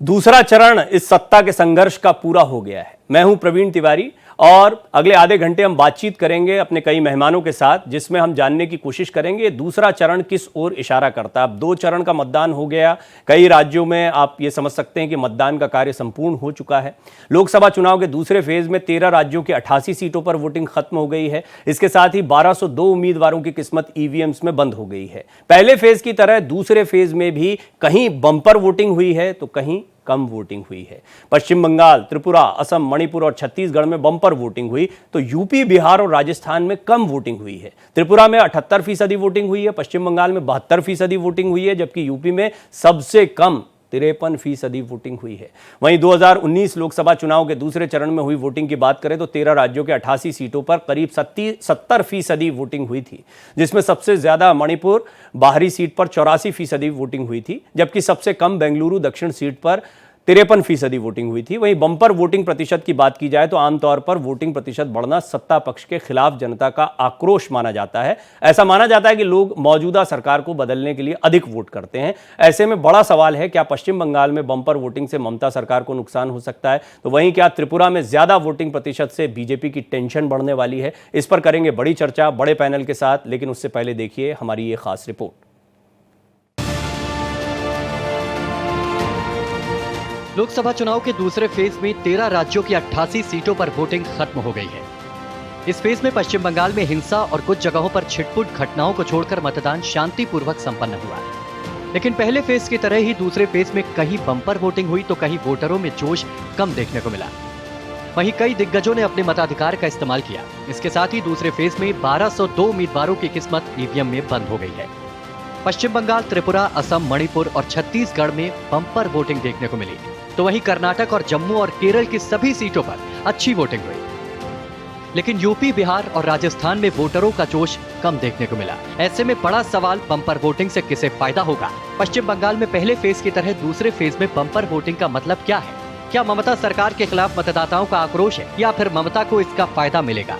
दूसरा चरण इस सत्ता के संघर्ष का पूरा हो गया है। मैं हूं प्रवीण तिवारी और अगले आधे घंटे हम बातचीत करेंगे अपने कई मेहमानों के साथ, जिसमें हम जानने की कोशिश करेंगे दूसरा चरण किस ओर इशारा करता है। अब 2 चरण का मतदान हो गया, कई राज्यों में आप ये समझ सकते हैं कि मतदान का कार्य संपूर्ण हो चुका है। लोकसभा चुनाव के दूसरे फेज में 13 राज्यों की 88 सीटों पर वोटिंग खत्म हो गई है। इसके साथ ही 1202 उम्मीदवारों की किस्मत ईवीएम्स में बंद हो गई है। पहले फेज की तरह दूसरे फेज में भी कहीं बंपर वोटिंग हुई है तो कहीं कम वोटिंग हुई है। पश्चिम बंगाल, त्रिपुरा, असम, मणिपुर और छत्तीसगढ़ में बंपर वोटिंग हुई तो यूपी, बिहार और राजस्थान में कम वोटिंग हुई है। त्रिपुरा में 78% वोटिंग हुई है, पश्चिम बंगाल में 72% वोटिंग हुई है, जबकि यूपी में सबसे कम 53% वोटिंग हुई है। वहीं 2019 लोकसभा चुनाव के दूसरे चरण में हुई वोटिंग की बात करें तो 13 राज्यों के 88 सीटों पर करीब 70% वोटिंग हुई थी, जिसमें सबसे ज्यादा मणिपुर बाहरी सीट पर 84% वोटिंग हुई थी, जबकि सबसे कम बेंगलुरु दक्षिण सीट पर 53% वोटिंग हुई थी। वहीं बंपर वोटिंग प्रतिशत की बात की जाए तो आमतौर पर वोटिंग प्रतिशत बढ़ना सत्ता पक्ष के खिलाफ जनता का आक्रोश माना जाता है। ऐसा माना जाता है कि लोग मौजूदा सरकार को बदलने के लिए अधिक वोट करते हैं। ऐसे में बड़ा सवाल है, क्या पश्चिम बंगाल में बंपर वोटिंग से ममता सरकार को नुकसान हो सकता है? तो वहीं क्या त्रिपुरा में ज्यादा वोटिंग प्रतिशत से बीजेपी की टेंशन बढ़ने वाली है? इस पर करेंगे बड़ी चर्चा बड़े पैनल के साथ, लेकिन उससे पहले देखिए हमारी ये खास रिपोर्ट। लोकसभा चुनाव के दूसरे फेज में 13 राज्यों की 88 सीटों पर वोटिंग खत्म हो गई है। इस फेज में पश्चिम बंगाल में हिंसा और कुछ जगहों पर छिटपुट घटनाओं को छोड़कर मतदान शांतिपूर्वक संपन्न हुआ। लेकिन पहले फेज की तरह ही दूसरे फेज में कहीं बंपर वोटिंग हुई तो कहीं वोटरों में जोश कम देखने को मिला। वहीं कई दिग्गजों ने अपने मताधिकार का इस्तेमाल किया। इसके साथ ही दूसरे फेज में 1202 उम्मीदवारों की किस्मत ईवीएम में बंद हो गई है। पश्चिम बंगाल, त्रिपुरा, असम, मणिपुर और छत्तीसगढ़ में बंपर वोटिंग देखने को मिली, तो वहीं कर्नाटक और जम्मू और केरल की सभी सीटों पर अच्छी वोटिंग हुई। लेकिन यूपी, बिहार और राजस्थान में वोटरों का जोश कम देखने को मिला। ऐसे में बड़ा सवाल, बंपर वोटिंग से किसे फायदा होगा? पश्चिम बंगाल में पहले फेज की तरह दूसरे फेज में बंपर वोटिंग का मतलब क्या है? क्या ममता सरकार के खिलाफ मतदाताओं का आक्रोश है या फिर ममता को इसका फायदा मिलेगा?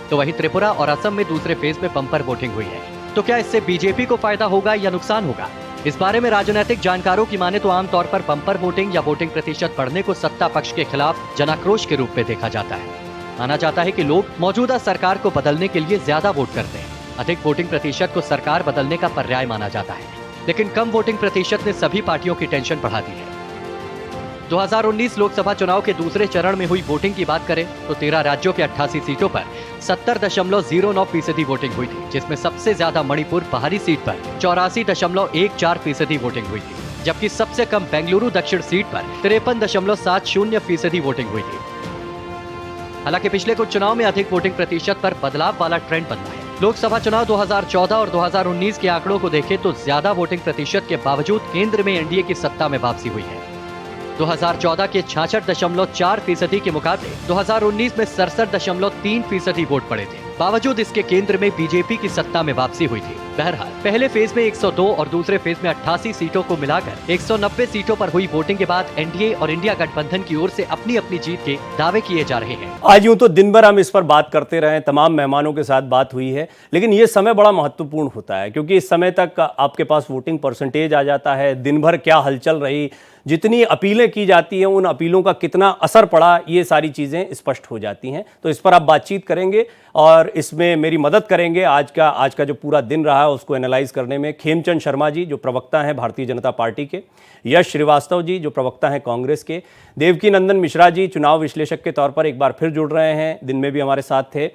तो वहीं त्रिपुरा और असम में दूसरे फेज में बंपर वोटिंग हुई है, तो क्या इससे बीजेपी को फायदा होगा या नुकसान होगा? इस बारे में राजनीतिक जानकारों की माने तो आमतौर पर बंपर वोटिंग या वोटिंग प्रतिशत बढ़ने को सत्ता पक्ष के खिलाफ जनाक्रोश के रूप में देखा जाता है। माना जाता है कि लोग मौजूदा सरकार को बदलने के लिए ज्यादा वोट करते हैं। अधिक वोटिंग प्रतिशत को सरकार बदलने का पर्याय माना जाता है, लेकिन कम वोटिंग प्रतिशत ने सभी पार्टियों की टेंशन बढ़ा दी है। 2019 लोकसभा चुनाव के दूसरे चरण में हुई वोटिंग की बात करें तो 13 राज्यों के 88 सीटों पर 70.09% वोटिंग हुई थी, जिसमें सबसे ज्यादा मणिपुर बाहरी सीट पर 84.14% वोटिंग हुई थी, जबकि सबसे कम बेंगलुरु दक्षिण सीट पर 53.70% वोटिंग हुई थी। हालांकि पिछले कुछ चुनाव में अधिक वोटिंग प्रतिशत पर बदलाव वाला ट्रेंड बना है। लोकसभा चुनाव 2014 और 2019 के आंकड़ों को देखें तो ज्यादा वोटिंग प्रतिशत के बावजूद केंद्र में एनडीए की सत्ता में वापसी हुई है। 2014 के 66.4% के मुकाबले 2019 में 67.3% वोट पड़े थे। बावजूद इसके केंद्र में बीजेपी की सत्ता में वापसी हुई थी। बहरहाल पहले फेज में 102 और दूसरे फेज में 88 सीटों को मिलाकर 190 सीटों पर हुई वोटिंग के बाद एनडीए और इंडिया गठबंधन की ओर से अपनी अपनी जीत के दावे किए जा रहे हैं। आज यूं तो दिन भर हम इस पर बात करते रहे, तमाम मेहमानों के साथ बात हुई है, लेकिन ये समय बड़ा महत्वपूर्ण होता है क्योंकि इस समय तक आपके पास वोटिंग परसेंटेज आ जाता है। दिन भर क्या हलचल रही, जितनी अपीलें की जाती हैं, उन अपीलों का कितना असर पड़ा, ये सारी चीज़ें स्पष्ट हो जाती हैं। तो इस पर आप बातचीत करेंगे और इसमें मेरी मदद करेंगे आज का जो पूरा दिन रहा है उसको एनालाइज करने में खेमचंद शर्मा जी जो प्रवक्ता हैं भारतीय जनता पार्टी के, यश श्रीवास्तव जी जो प्रवक्ता हैं कांग्रेस के, देवकी नंदन मिश्रा जी चुनाव विश्लेषक के तौर पर एक बार फिर जुड़ रहे हैं, दिन में भी हमारे साथ थे,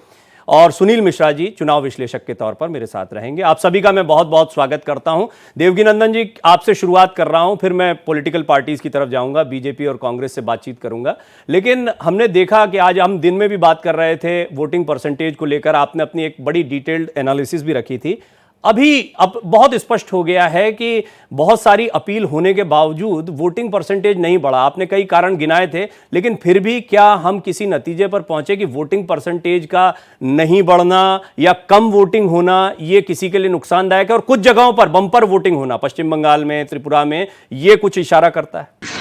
और सुनील मिश्रा जी चुनाव विश्लेषक के तौर पर मेरे साथ रहेंगे। आप सभी का मैं बहुत बहुत स्वागत करता हूं। देवकी नंदन जी, आपसे शुरुआत कर रहा हूं, फिर मैं पॉलिटिकल पार्टीज की तरफ जाऊंगा, बीजेपी और कांग्रेस से बातचीत करूंगा। लेकिन हमने देखा कि आज हम दिन में भी बात कर रहे थे वोटिंग परसेंटेज को लेकर, आपने अपनी एक बड़ी डिटेल्ड एनालिसिस भी रखी थी। अब बहुत स्पष्ट हो गया है कि बहुत सारी अपील होने के बावजूद वोटिंग परसेंटेज नहीं बढ़ा। आपने कई कारण गिनाए थे, लेकिन फिर भी क्या हम किसी नतीजे पर पहुंचे कि वोटिंग परसेंटेज का नहीं बढ़ना या कम वोटिंग होना ये किसी के लिए नुकसानदायक है? और कुछ जगहों पर बंपर वोटिंग होना, पश्चिम बंगाल में, त्रिपुरा में, ये कुछ इशारा करता है?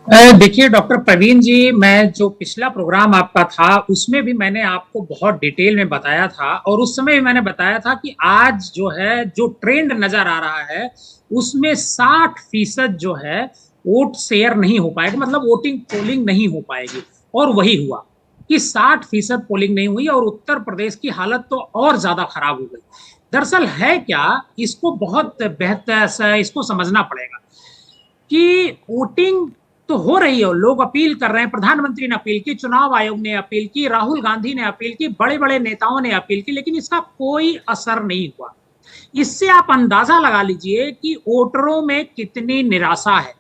देखिए डॉक्टर प्रवीण जी, मैं जो पिछला प्रोग्राम आपका था उसमें भी मैंने आपको बहुत डिटेल में बताया था, और उस समय भी मैंने बताया था कि आज जो है जो ट्रेंड नजर आ रहा है उसमें 60% जो है वोट शेयर नहीं हो पाएगा, मतलब वोटिंग पोलिंग नहीं हो पाएगी। और वही हुआ कि 60% पोलिंग नहीं हुई और उत्तर प्रदेश की हालत तो और ज्यादा खराब हो गई। दरअसल है क्या, इसको बहुत बेहतर इसको समझना पड़ेगा कि वोटिंग तो हो रही है, लोग अपील कर रहे हैं, प्रधानमंत्री ने अपील की, चुनाव आयोग ने अपील की, राहुल गांधी ने अपील की, बड़े बड़े नेताओं ने अपील की, लेकिन इसका कोई असर नहीं हुआ। इससे आप अंदाजा लगा लीजिए कि वोटरों में कितनी निराशा है।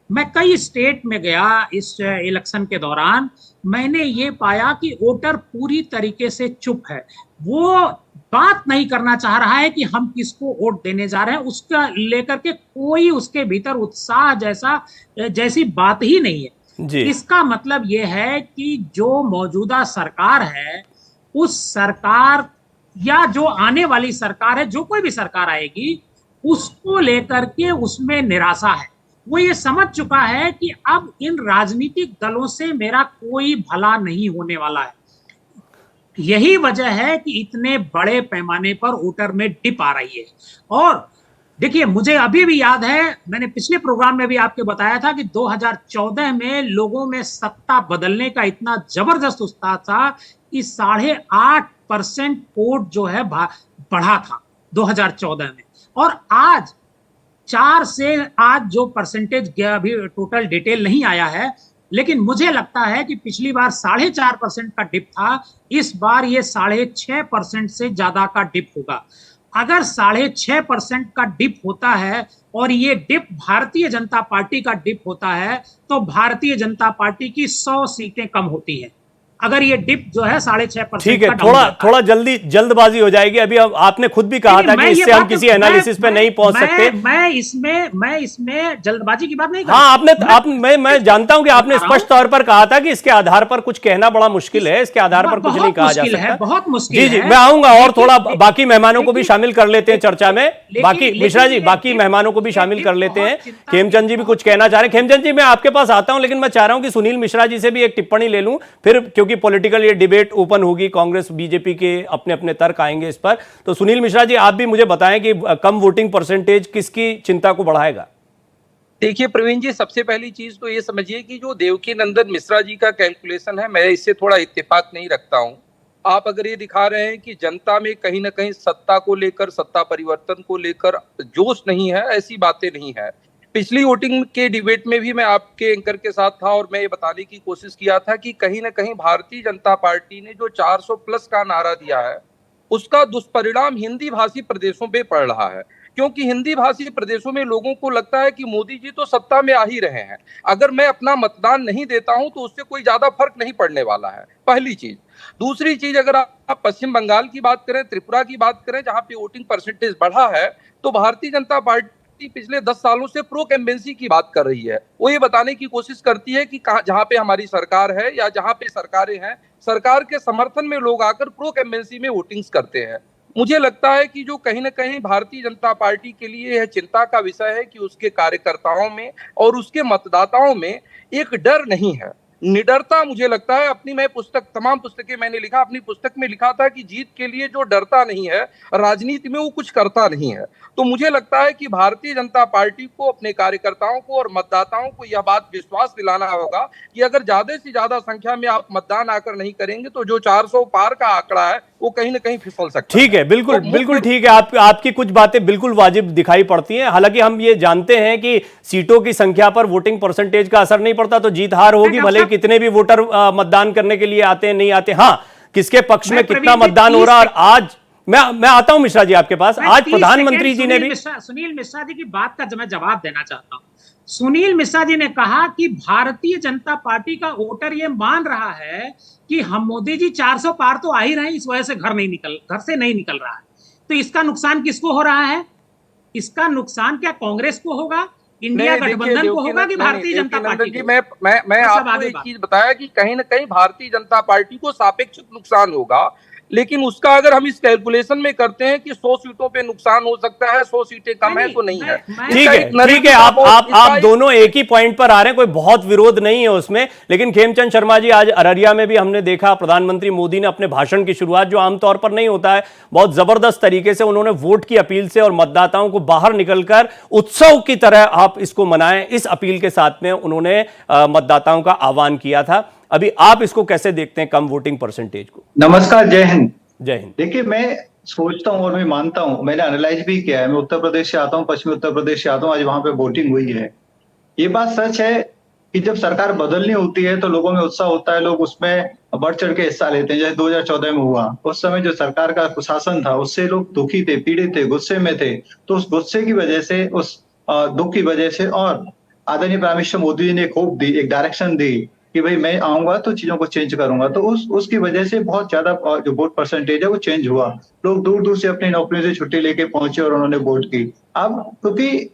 मैं कई स्टेट में गया इस इलेक्शन के दौरान, मैंने ये पाया कि वोटर पूरी तरीके से चुप है। वो बात नहीं करना चाह रहा है कि हम किसको वोट देने जा रहे हैं, उसका लेकर के कोई उसके भीतर उत्साह जैसी बात ही नहीं है। जी। इसका मतलब ये है कि जो मौजूदा सरकार है, उस सरकार या जो आने वाली सरकार है, जो कोई भी सरकार आएगी, उसको लेकर के उसमें निराशा है। वो ये समझ चुका है कि अब इन राजनीतिक दलों से मेरा कोई भला नहीं होने वाला है। यही वजह है कि इतने बड़े पैमाने पर वोटर में डिप आ रही है। और देखिए, मुझे अभी भी याद है, मैंने पिछले प्रोग्राम में भी आपको बताया था कि 2014 में लोगों में सत्ता बदलने का इतना जबरदस्त उत्साह था कि 8.5% वोट जो है बढ़ा था 2014 में। और आज 4 से आज जो परसेंटेज गया, अभी टोटल डिटेल नहीं आया है, लेकिन मुझे लगता है कि पिछली बार 4.5% का डिप था, इस बार ये 6.5% से ज्यादा का डिप होगा। अगर 6.5% का डिप होता है और ये डिप भारतीय जनता पार्टी का डिप होता है, तो भारतीय जनता पार्टी की 100 सीटें कम होती हैं। अगर ये डिप जो है 6.5% ठीक है, का डाउन जाता थोड़ा जल्दबाजी हो जाएगी। अभी आपने खुद भी कहा था कि इससे हम किसी एनालिसिस पे नहीं पहुंच सकते। मैं इसमें जल्दबाजी की बात नहीं कर हाँ, रहा। मैं जानता हूं कि आपने स्पष्ट तौर पर कहा था कि इसके आधार पर कुछ कहना बड़ा मुश्किल है, इसके आधार पर कुछ नहीं कहा जा सकता। बहुत मुश्किल जी जी, है। मैं आऊंगा और थोड़ा बाकी मेहमानों को भी शामिल कर लेते हैं चर्चा में। बाकी मिश्रा जी, बाकी मेहमानों को भी शामिल कर लेते हैं। खेमचंद जी भी कुछ कहना चाह रहे हैं। खेमचंद जी, मैं आपके पास आता हूं, लेकिन मैं चाह रहा हूं कि सुनील मिश्रा जी से भी एक टिप्पणी ले लूं फिर, क्योंकि पॉलिटिकल ये डिबेट ओपन होगी, कांग्रेस बीजेपी के अपने अपने तर्क आएंगे इस पर। तो सुनील मिश्रा जी, आप भी मुझे बताएं कि कम वोटिंग परसेंटेज किसकी चिंता को बढ़ाएगा? देखिए प्रवीण जी, सबसे पहली चीज तो ये समझिए कि जो देवकी नंदन मिश्रा जी का कैलकुलेशन है, मैं इससे थोड़ा इत्तेफाक नहीं रखता हूं। आप अगर ये दिखा रहे हैं कि जनता में कहीं ना कहीं सत्ता को लेकर, सत्ता परिवर्तन को लेकर जोश नहीं है, ऐसी बातें नहीं है। पिछली वोटिंग के डिबेट में भी मैं आपके एंकर के साथ था और मैं ये बताने की कोशिश किया था कि कहीं ना कहीं भारतीय जनता पार्टी ने जो 400 प्लस का नारा दिया है, उसका दुष्परिणाम हिंदी भाषी प्रदेशों पे पड़ रहा है। क्योंकि हिंदी भाषी प्रदेशों में लोगों को लगता है कि मोदी जी तो सत्ता में आ ही रहे हैं, अगर मैं अपना मतदान नहीं देता हूं तो उससे कोई ज्यादा फर्क नहीं पड़ने वाला है, पहली चीज। दूसरी चीज, अगर आप पश्चिम बंगाल की बात करें, त्रिपुरा की बात करें, जहां पे वोटिंग परसेंटेज बढ़ा है, तो भारतीय जनता पार्टी पिछले 10 सालों से प्रो कैम्बेंसी की बात कर रही है। वो ये बताने की कोशिश करती है कि जहां पे हमारी सरकार है या जहां पे सरकारें हैं, सरकार के समर्थन में लोग आकर प्रो कैम्बेंसी में वोटिंग्स करते हैं। मुझे लगता है कि जो कहीं ना कहीं भारतीय जनता पार्टी के लिए यह चिंता का विषय है कि उसके कार्यकर्ताओं में और उसके मतदाताओं में एक डर नहीं है, निडरता। मुझे लगता है, अपनी मैं पुस्तक, तमाम पुस्तकें मैंने लिखा, अपनी पुस्तक में लिखा था कि जीत के लिए जो डरता नहीं है, राजनीति में वो कुछ करता नहीं है। तो मुझे लगता है कि भारतीय जनता पार्टी को, अपने कार्यकर्ताओं को और मतदाताओं को यह बात विश्वास दिलाना होगा कि अगर ज्यादा से ज्यादा संख्या में आप मतदान आकर नहीं करेंगे तो जो 400 पार का आंकड़ा है वो कहीं ना कहीं फिसल सकता है। ठीक है, बिल्कुल बिल्कुल ठीक है। आपकी कुछ बातें बिल्कुल वाजिब दिखाई पड़ती हैं। हालांकि हम ये जानते हैं कि सीटों की संख्या पर वोटिंग परसेंटेज का असर नहीं पड़ता, तो जीत हार होगी, भले ही कितने भी वोटर मतदान करने के लिए आते हैं, नहीं आते। हाँ, किसके पक्ष में कितना मतदान हो रहा है। और आज मैं आता हूं मिश्रा जी आपके पास। आज प्रधानमंत्री जी ने भी, सुनील मिश्रा जी की बात का मैं जवाब देना चाहता हूं। सुनील मिश्रा जी ने कहा कि भारतीय जनता पार्टी का वोटर ये मान रहा है कि हम मोदी जी 400 पार तो आ ही रहे हैं, इस वजह से घर से नहीं निकल रहा है। तो इसका नुकसान किसको हो रहा है? इसका नुकसान क्या कांग्रेस को होगा, इंडिया गठबंधन को होगा कि भारतीय जनता पार्टी को? मैं आपको एक चीज बताया कि कहीं ना कहीं भारतीय जनता पार्टी को सापेक्ष नुकसान होगा। लेकिन उसका अगर हम इस कैलकुलेशन में करते हैं कि 100 सीटों पे नुकसान हो सकता है, 100 सीटें कम है, तो नहीं है। ठीक है, आप दोनों एक ही पॉइंट पर आ रहे हैं, कोई बहुत विरोध नहीं है उसमें। लेकिन खेमचंद शर्मा जी, आज अररिया में भी हमने देखा प्रधानमंत्री मोदी ने अपने भाषण की शुरुआत, जो आमतौर पर नहीं होता है, बहुत जबरदस्त तरीके से उन्होंने वोट की अपील से और मतदाताओं को बाहर निकलकर उत्सव की तरह आप इसको मनाएं, इस अपील के साथ में उन्होंने मतदाताओं का आह्वान किया था। अभी आप इसको कैसे देखते हैं, कम वोटिंग परसेंटेज को? नमस्कार, जय हिंद। जय हिंद। देखिए, मैं सोचता हूं और मैं मानता हूं, मैंने एनालाइज भी किया है। मैं उत्तर प्रदेश से आता हूं, पश्चिमी उत्तर प्रदेश से आता हूं। आज वहां पे वोटिंग हुई है। ये बात सच है कि जब सरकार बदलनी होती है तो लोगों में उत्साह होता है, लोग उसमें बढ़ चढ़ के हिस्सा लेते हैं। जैसे 2014 में हुआ, उस समय जो सरकार का कुशासन था उससे लोग दुखी थे, पीड़ित थे, गुस्से में थे। तो उस गुस्से की वजह से, उस दुख की वजह से, और आदरणीय प्राइम मिनिस्टर मोदी जी ने एक होप दी, एक डायरेक्शन दी कि भाई मैं आऊंगा तो चीजों को चेंज करूंगा। तो उसकी वजह से बहुत ज्यादा जो वोट परसेंटेज है वो चेंज हुआ। लोग दूर दूर से अपनी नौकरियों से छुट्टी लेके पहुंचे और उन्होंने वोट की। अब क्योंकि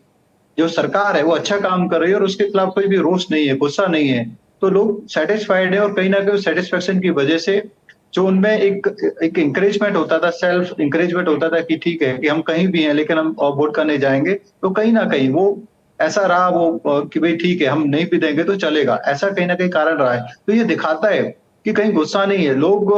जो सरकार है वो अच्छा काम कर रही है और उसके खिलाफ कोई भी रोष नहीं है, गुस्सा नहीं है, तो लोग सेटिस्फाइड है। और कहीं ना कहीं सेटिस्फेक्शन की वजह से जो उनमें एक इंकरेजमेंट होता था, सेल्फ इंकरेजमेंट होता था कि ठीक है कि हम कहीं भी हैं लेकिन हम वोट करने जाएंगे, तो कहीं ना कहीं वो ऐसा रहा वो कि भाई ठीक है हम नहीं भी देंगे तो चलेगा, ऐसा कहीं ना कहीं कारण रहा है। तो ये दिखाता है कि कहीं गुस्सा नहीं है, लोग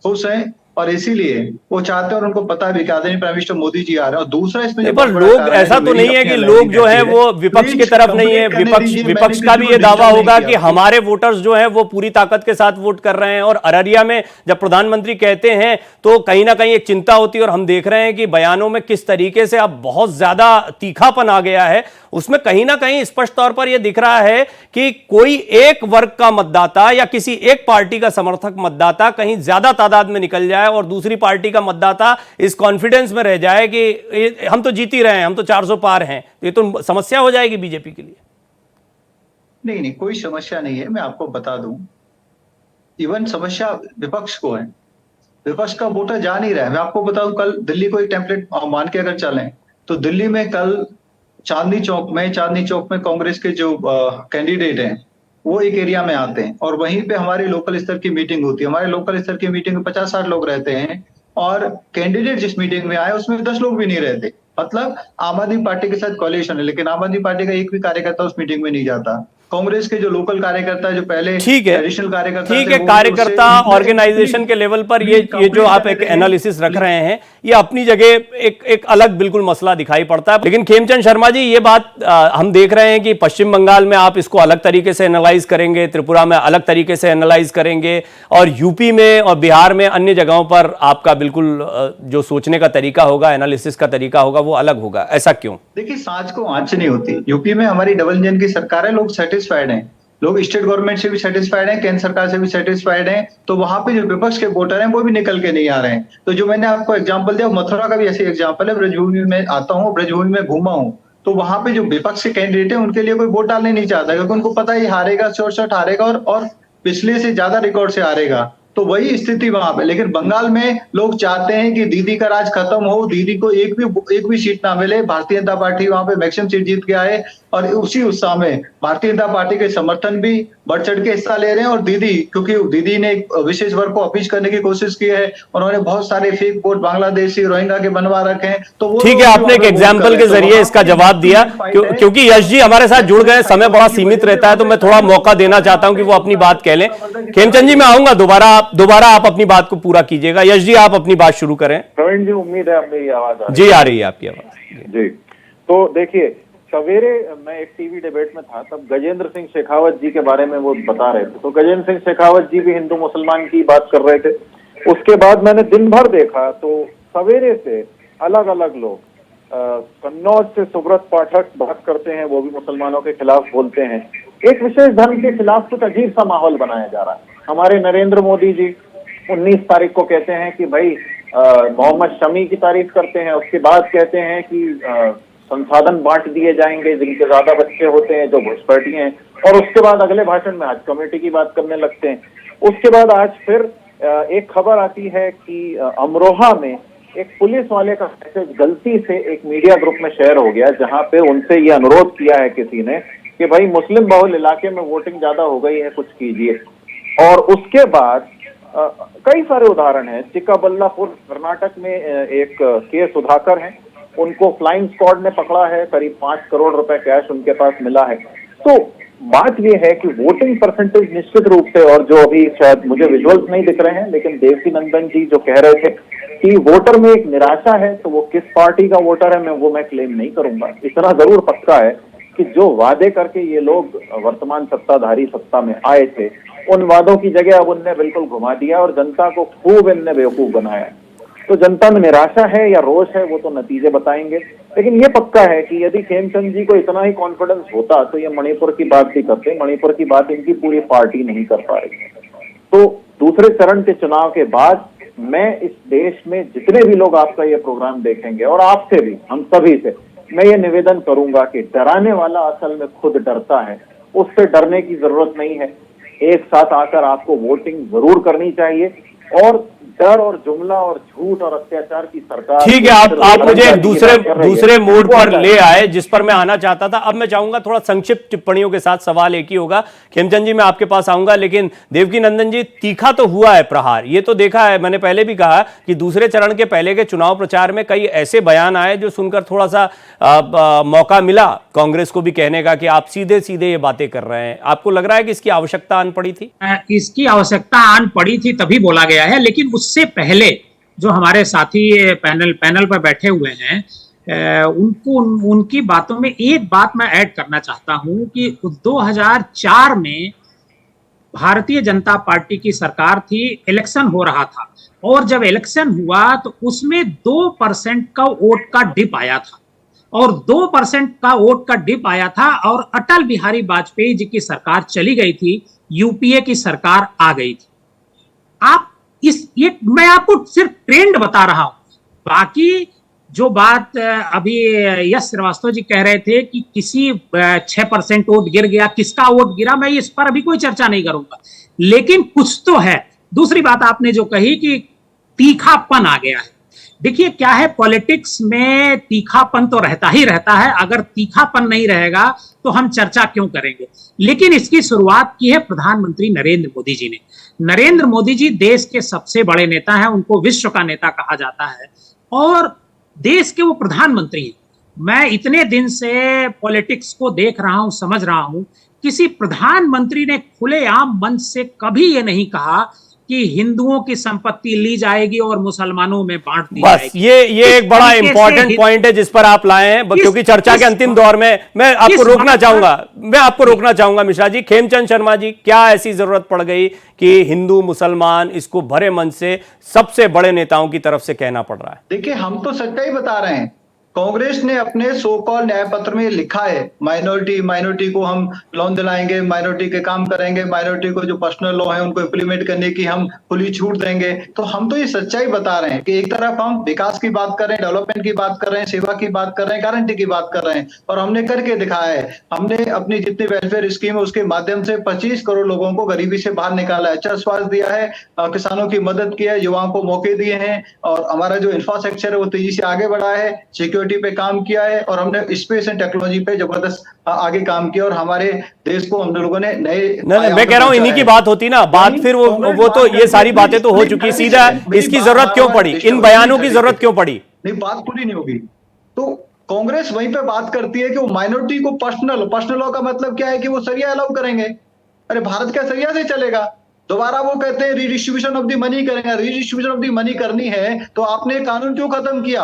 खुश हैं और इसीलिए वो चाहते हैं और उनको पता भी कि आदरणीय प्राइम मिनिस्टर मोदी जी आ रहे हैं। और दूसरा इसमें पर लोग, ऐसा तो नहीं है कि लोग जो है वो विपक्ष की तरफ नहीं है। विपक्ष का भी ये दावा होगा कि हमारे वोटर्स जो हैं वो पूरी ताकत के साथ वोट कर रहे हैं। और अररिया में जब प्रधानमंत्री कहते हैं तो कहीं ना कहीं एक चिंता होती है। और हम देख रहे हैं कि बयानों में किस तरीके से अब बहुत ज्यादा तीखापन आ गया है, उसमें कहीं ना कहीं स्पष्ट तौर पर यह दिख रहा है कि कोई एक वर्ग का मतदाता या किसी एक पार्टी का समर्थक मतदाता कहीं ज्यादा तादाद में निकल जाए और दूसरी पार्टी का मतदाता इस कॉन्फिडेंस में रह जाए कि हम तो जीत ही रहे हैं, हम तो 400 पार हैं। तो ये तो समस्या हो जाएगी बीजेपी के लिए। नहीं, कोई समस्या नहीं है। मैं आपको बता दूं, इवन समस्या विपक्ष को है। विपक्ष का वोटर जा नहीं रहा है। मैं आपको बताऊं, कल दिल्ली को एक टेम्पलेट मान के अगर चलें तो दिल्ली में कल चांदनी चौक में कांग्रेस के जो कैंडिडेट हैं वो एक एरिया में आते हैं और वहीं पे हमारी लोकल स्तर की मीटिंग होती है। हमारे लोकल स्तर की मीटिंग में 50-60 लोग रहते हैं और कैंडिडेट जिस मीटिंग में आए उसमें 10 लोग भी नहीं रहते। मतलब आम आदमी पार्टी के साथ कोalition है, लेकिन आम आदमी पार्टी का एक भी कार्यकर्ता उस मीटिंग में नहीं जाता। कांग्रेस के जो लोकल कार्यकर्ता, जो पहले ट्रेडिशनल कार्यकर्ता, ठीक है, कार्यकर्ता ऑर्गेनाइजेशन के लेवल पर ये जो आप एक एनालिसिस रख रहे हैं ये अपनी जगह एक अलग बिल्कुल मसला दिखाई पड़ता है। लेकिन खेमचंद शर्मा जी, ये बात हम देख रहे हैं कि पश्चिम बंगाल में आप इसको अलग तरीके से एनालाइज करेंगे, त्रिपुरा में अलग तरीके से एनालाइज करेंगे, और यूपी में और बिहार में अन्य जगहों पर आपका बिल्कुल जो सोचने का तरीका होगा, एनालिसिस का तरीका होगा, वो अलग होगा। ऐसा क्यों? देखिए, सांच को आंच नहीं होती। यूपी में हमारी डबल इंजन की सरकार है, लोग सेटिस्फाइड हैं, लोग स्टेट गवर्नमेंट से भी सेटिस्फाइड हैं, केंद्र सरकार से भी सेटिस्फाइड हैं। तो वहां पे जो विपक्ष के वोटर हैं वो भी निकल के नहीं आ रहे हैं। तो जो मैंने आपको एग्जांपल दिया, मथुरा का भी ऐसे एग्जांपल है। ब्रजभूमि में आता हूँ, ब्रजभूमि में घूमा हूँ, तो वहां पे जो विपक्ष के कैंडिडेट है उनके लिए कोई वोट डालने नहीं चाहता, क्योंकि उनको पता है हारेगा, शॉर्ट हारेगा और पिछले से ज्यादा रिकॉर्ड से हारेगा। तो वही स्थिति वहां पे। लेकिन बंगाल में लोग चाहते हैं कि दीदी का राज खत्म हो, दीदी को एक भी सीट ना मिले। भारतीय जनता पार्टी वहां पे मैक्सिमम सीट जीत के आए और उसी उत्साह में भारतीय जनता पार्टी के समर्थन भी बढ़ चढ़ के हिस्सा ले रहे हैं। और दीदी, क्योंकि दीदी ने एक विशेष वर्ग को अपील करने की कोशिश की है, उन्होंने बहुत सारे फेक वोट बांग्लादेशी, रोहिंग्या के बनवा रखे हैं। तो वो ठीक है, आपने एक एग्जाम्पल के जरिए इसका जवाब दिया। क्योंकि यश जी हमारे साथ जुड़ गए, समय बड़ा सीमित रहता है, तो मैं थोड़ा मौका देना चाहता हूं कि वो अपनी बात कह लें। खेमचंद जी, मैं आऊंगा दोबारा आप अपनी बात को पूरा कीजिएगा। यश जी, आप अपनी बात शुरू करें। प्रवीण जी, उम्मीद है मेरी आवाज आ रही है। जी, आ रही है आपकी आवाज जी। तो देखिए, सवेरे मैं एक टीवी डिबेट में था, तब गजेंद्र सिंह शेखावत जी के बारे में वो बता रहे थे। तो गजेंद्र सिंह शेखावत जी भी हिंदू मुसलमान की बात कर रहे थे। उसके बाद मैंने दिन भर देखा तो सवेरे से अलग अलग लोग, कन्नौज से सुब्रत पाठक बात करते हैं, वो भी मुसलमानों के खिलाफ बोलते हैं। एक विशेष धर्म के खिलाफ कुछ अजीब सा माहौल बनाया जा रहा है। हमारे नरेंद्र मोदी जी 19 तारीख को कहते हैं कि भाई मोहम्मद शमी की तारीफ करते हैं, उसके बाद कहते हैं कि संसाधन बांट दिए जाएंगे जिनके ज्यादा बच्चे होते हैं, जो घुसपैठी हैं, और उसके बाद अगले भाषण में हज कमेटी की बात करने लगते हैं। उसके बाद आज फिर एक खबर आती है कि अमरोहा में एक पुलिस वाले का मैसेज गलती से एक मीडिया ग्रुप में शेयर हो गया, जहां पे उनसे ये अनुरोध किया है किसी ने कि भाई मुस्लिम बहुल इलाके में वोटिंग ज्यादा हो गई है, कुछ कीजिए। और उसके बाद कई सारे उदाहरण हैं। चिक्काबल्लापुर कर्नाटक में एक के सुधाकर हैं, उनको फ्लाइंग स्क्वाड ने पकड़ा है, करीब 5 करोड़ रुपए कैश उनके पास मिला है। तो बात यह है कि वोटिंग परसेंटेज निश्चित रूप से, और जो अभी शायद मुझे विजुअल्स नहीं दिख रहे हैं, लेकिन देवकीनंदन जी जो कह रहे थे कि वोटर में एक निराशा है, तो वो किस पार्टी का वोटर है मैं क्लेम नहीं करूंगा। इतना जरूर पक्का है कि जो वादे करके ये लोग वर्तमान सत्ताधारी सत्ता में आए थे, उन वादों की जगह अब उनने बिल्कुल घुमा दिया और जनता को खूब इनने बेवकूफ बनाया। तो जनता में निराशा है या रोष है वो तो नतीजे बताएंगे, लेकिन ये पक्का है कि यदि खेमचंद जी को इतना ही कॉन्फिडेंस होता तो ये मणिपुर की बात भी करते। मणिपुर की बात इनकी पूरी पार्टी नहीं कर पा रही। तो दूसरे चरण के चुनाव के बाद मैं इस देश में जितने भी लोग आपका ये प्रोग्राम देखेंगे, और आपसे भी, हम सभी से मैं ये निवेदन करूंगा कि डराने वाला असल में खुद डरता है, उससे डरने की जरूरत नहीं है। एक साथ आकर आपको वोटिंग जरूर करनी चाहिए, और डर और जुमला और झूठ और अत्याचार की सरकार। ठीक है, आप मुझे दूसरे मोड पर ले आए जिस पर मैं आना चाहता था। अब मैं चाहूंगा थोड़ा संक्षिप्त टिप्पणियों के साथ, सवाल एक ही होगा। खेमचंद जी मैं आपके पास आऊंगा, लेकिन देवकीनंदन जी, तीखा तो हुआ है प्रहार, ये तो देखा है। मैंने पहले भी कहा कि दूसरे चरण के पहले के चुनाव प्रचार में कई ऐसे बयान आए जो सुनकर थोड़ा सा मौका मिला कांग्रेस को भी कहने का कि आप सीधे सीधे ये बातें कर रहे हैं। आपको लग रहा है कि इसकी आवश्यकता आन पड़ी थी? इसकी आवश्यकता आन पड़ी थी तभी बोला गया है, लेकिन उससे पहले जो हमारे साथी पैनल पर बैठे हुए हैं, उनकी बातों में एक बात मैं ऐड करना चाहता हूं कि 2004 में भारतीय जनता पार्टी की सरकार थी, इलेक्शन हो रहा था, और जब इलेक्शन हुआ तो उसमें 2% का वोट का डिप आया था, और 2% का वोट का डिप आया था, और अटल बिहारी वाजपेयी जी की सरकार चली गई थी, यूपीए की सरकार आ गई थी। आप ये मैं आपको सिर्फ ट्रेंड बता रहा हूं, बाकी जो बात अभी यश श्रीवास्तव जी कह रहे थे कि किसी 6% वोट गिर गया, किसका वोट गिरा, मैं इस पर अभी कोई चर्चा नहीं करूंगा, लेकिन कुछ तो है। दूसरी बात आपने जो कही कि तीखापन आ गया है, देखिए क्या है, पॉलिटिक्स में तीखापन तो रहता ही रहता है। अगर तीखापन नहीं रहेगा तो हम चर्चा क्यों करेंगे। लेकिन इसकी शुरुआत की है प्रधानमंत्री नरेंद्र मोदी जी ने। नरेंद्र मोदी जी देश के सबसे बड़े नेता हैं, उनको विश्व का नेता कहा जाता है, और देश के वो प्रधानमंत्री हैं। मैं इतने दिन से पॉलिटिक्स को देख रहा हूं, समझ रहा हूं, किसी प्रधानमंत्री ने खुलेआम मंच से कभी ये नहीं कहा कि हिंदुओं की संपत्ति ली जाएगी और मुसलमानों में बांट दी जाएगी। ये एक बड़ा इंपॉर्टेंट पॉइंट है जिस पर आप लाए हैं, क्योंकि चर्चा के अंतिम दौर में मैं आपको रोकना चाहूंगा मिश्रा जी। खेमचंद शर्मा जी, क्या ऐसी जरूरत पड़ गई कि हिंदू मुसलमान इसको भरे मन से सबसे बड़े नेताओं की तरफ से कहना पड़ रहा है? देखिए, हम तो सच्चाई बता रहे हैं। कांग्रेस ने अपने सो कॉल न्याय पत्र में लिखा है माइनॉरिटी को हम लोन दिलाएंगे, माइनॉरिटी के काम करेंगे, माइनॉरिटी को जो पर्सनल लॉ है उनको इंप्लीमेंट करने की हम खुली छूट देंगे। तो हम तो ये सच्चाई बता रहे हैं कि एक तरफ हम विकास की बात कर रहे हैं, डेवलपमेंट की बात कर रहे हैं, सेवा की बात कर रहे हैं, गारंटी की बात कर रहे हैं, और हमने करके दिखाया है। हमने अपनी जितनी वेलफेयर स्कीम है उसके माध्यम से 25 करोड़ लोगों को गरीबी से बाहर निकाला है, अच्छा स्वास्थ्य दिया है, किसानों की मदद की है, युवाओं को मौके दिए हैं, और हमारा जो इंफ्रास्ट्रक्चर है वो तेजी से आगे बढ़ा है, सिक्योरिटी पे काम किया है, और हमने स्पेस एंड टेक्नोलॉजी पे जबरदस्त आगे काम किया, और हमारे देश को हम लोगों ने नए मैं कह रहा हूं इन्हीं की बात होती ना, बात फिर वो तो ये सारी बातें तो हो चुकी, सीधा इसकी जरूरत क्यों पड़ी, इन बयानों की जरूरत क्यों पड़ी? नहीं, बात पूरी नहीं होगी। तो कांग्रेस वहीं पे बात करती है कि वो माइनॉरिटी को पर्सनल लॉ का मतलब क्या है कि वो सरिया अलाउ करेंगे। अरे भारत क्या सरिया से चलेगा? दोबारा वो कहते हैं रीडिस्ट्रीब्यूशन ऑफ द मनी करेंगे। रीडिस्ट्रीब्यूशन ऑफ द मनी करनी है तो आपने कानून क्यों खत्म किया?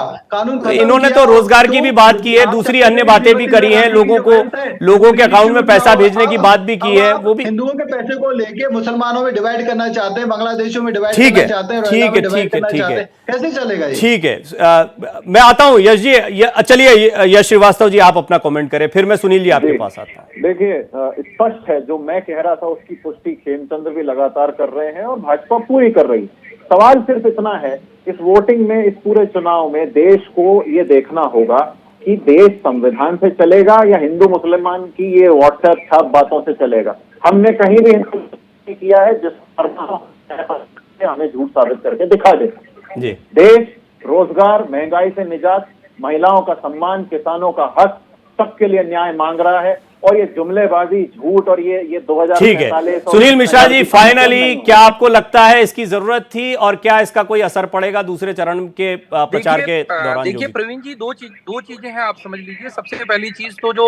इन्होंने तो रोजगार की भी बात की है, दूसरी अन्य बातें भी करी हैं, लोगों के अकाउंट में पैसा भेजने की बात भी की है। वो भी हिंदुओं के पैसे को लेके मुसलमानों में डिवाइड करना चाहते हैं, बांग्लादेशियों में डिवाइड करना चाहते हैं, ठीक है, कैसे चलेगा ये? ठीक है, मैं आता हूं यश जी। चलिए यश श्रीवास्तव जी, आप अपना कमेंट करें, फिर मैं सुनील जी आपके पास आता हूं। देखिए, स्पष्ट है, जो मैं कह रहा था उसकी पुष्टि खेमचंद्र भी लगातार कर रहे हैं और भाजपा पूरी कर रही। सवाल सिर्फ इतना है, इस वोटिंग में, इस पूरे चुनाव में देश को ये देखना होगा कि देश संविधान से चलेगा या हिंदू मुसलमान की ये व्हाट्सएप छाप बातों से चलेगा। हमने कहीं भी नहीं किया है जिस पर हमें झूठ साबित करके दिखा दे। देश रोजगार, महंगाई से निजात, महिलाओं का सम्मान, किसानों का हक, सबके लिए न्याय मांग रहा है। और ये जुमलेबाजी, झूठ और ये 2000 ठीक है सुनील मिश्रा जी, फाइनली क्या आपको लगता है इसकी जरूरत थी और क्या इसका कोई असर पड़ेगा दूसरे चरण के प्रचार के दौरान? देखिए प्रवीण जी, दो चीजें हैं, आप समझ लीजिए। सबसे पहली चीज तो जो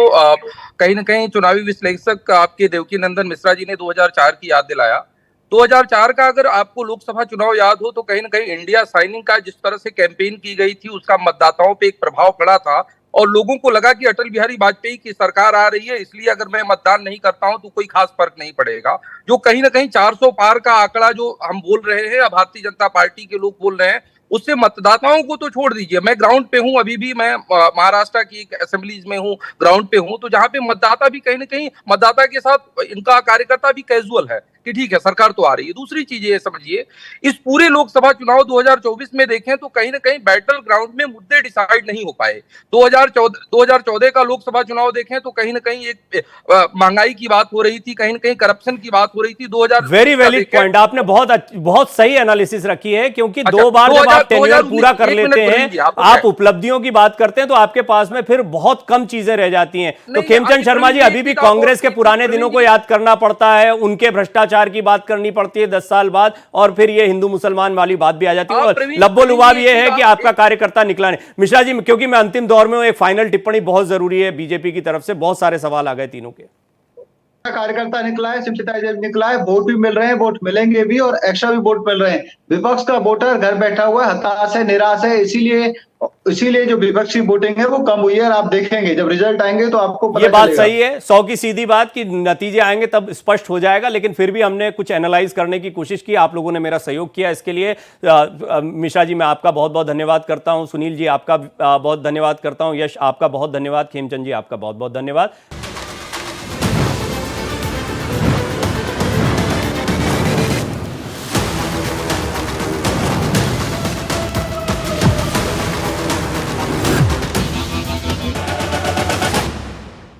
कहीं ना कहीं चुनावी विश्लेषक आपके देवकीनंदन मिश्रा जी ने 2004 की याद दिलाया। 2004 का अगर आपको लोकसभा चुनाव याद हो तो कहीं ना कहीं इंडिया साइनिंग का जिस तरह से कैंपेन की गई थी उसका मतदाताओं पे एक प्रभाव पड़ा था और लोगों को लगा कि अटल बिहारी वाजपेयी की सरकार आ रही है, इसलिए अगर मैं मतदान नहीं करता हूं तो कोई खास फर्क नहीं पड़ेगा। जो कहीं ना कहीं 400 पार का आंकड़ा जो हम बोल रहे हैं, भारतीय जनता पार्टी के लोग बोल रहे हैं, उससे मतदाताओं को तो छोड़ दीजिए। मैं ग्राउंड पे हूं, अभी भी मैं महाराष्ट्र की एक असेंबलीज में हूं, ग्राउंड पे हूं, तो जहां पे मतदाता भी कहीं ना कहीं मतदाता के साथ इनका कार्यकर्ता भी कैजुअल है कि ठीक है सरकार तो आ रही है। दूसरी चीज ये समझिए, इस पूरे लोकसभा चुनाव 2024 में देखें तो कहीं ना कहीं बैटल ग्राउंड में मुद्दे डिसाइड नहीं हो पाए। 2014 का लोकसभा चुनाव देखें तो कहीं ना कहीं एक महंगाई की बात हो रही थी, कहीं ना कहीं करप्शन की बात हो रही थी। 2000 वेरी वैलिड पॉइंट, आपने बहुत सही एनालिसिस रखी है, क्योंकि दो बार जब आप टेन्योर पूरा कर लेते हैं, आप उपलब्धियों की बात करते हैं, तो आपके पास में फिर बहुत कम चीजें रह जाती हैं। तो खेमचंद शर्मा जी, अभी भी कांग्रेस के पुराने दिनों को याद करना पड़ता है, उनके भ्रष्टाचार की बात करनी पड़ती है 10 साल बाद, और फिर ये हिंदू मुसलमान वाली बात भी आ जाती है। और लब्बो लुबाब ये है कि आपका कार्यकर्ता निकला नहीं। मिश्रा जी, क्योंकि मैं अंतिम दौर में हूं, एक फाइनल टिप्पणी बहुत जरूरी है। बीजेपी की तरफ से बहुत सारे सवाल आ गए तीनों के। कार्यकर्ता निकला है, सिंपैथाइजर निकला है, वोट भी मिल रहे हैं, वोट मिलेंगे भी और एक्स्ट्रा भी वोट मिल रहे हैं। विपक्ष का वोटर घर बैठा हुआ है, हताश है, निराश है, इसीलिए जो विपक्षी वोटिंग है वो कम हुई है। और आप देखेंगे जब रिजल्ट आएंगे तो आपको पता ये बात चलेगा। सही है, 100 की सीधी बात कि नतीजे आएंगे तब स्पष्ट हो जाएगा, लेकिन फिर भी हमने कुछ एनालाइज करने की कोशिश की, आप लोगों ने मेरा सहयोग किया, इसके लिए मिश्रा जी मैं आपका बहुत बहुत धन्यवाद करता हूं, सुनील जी आपका बहुत धन्यवाद करता हूं, यश आपका बहुत धन्यवाद, खेमचंद जी आपका बहुत बहुत धन्यवाद।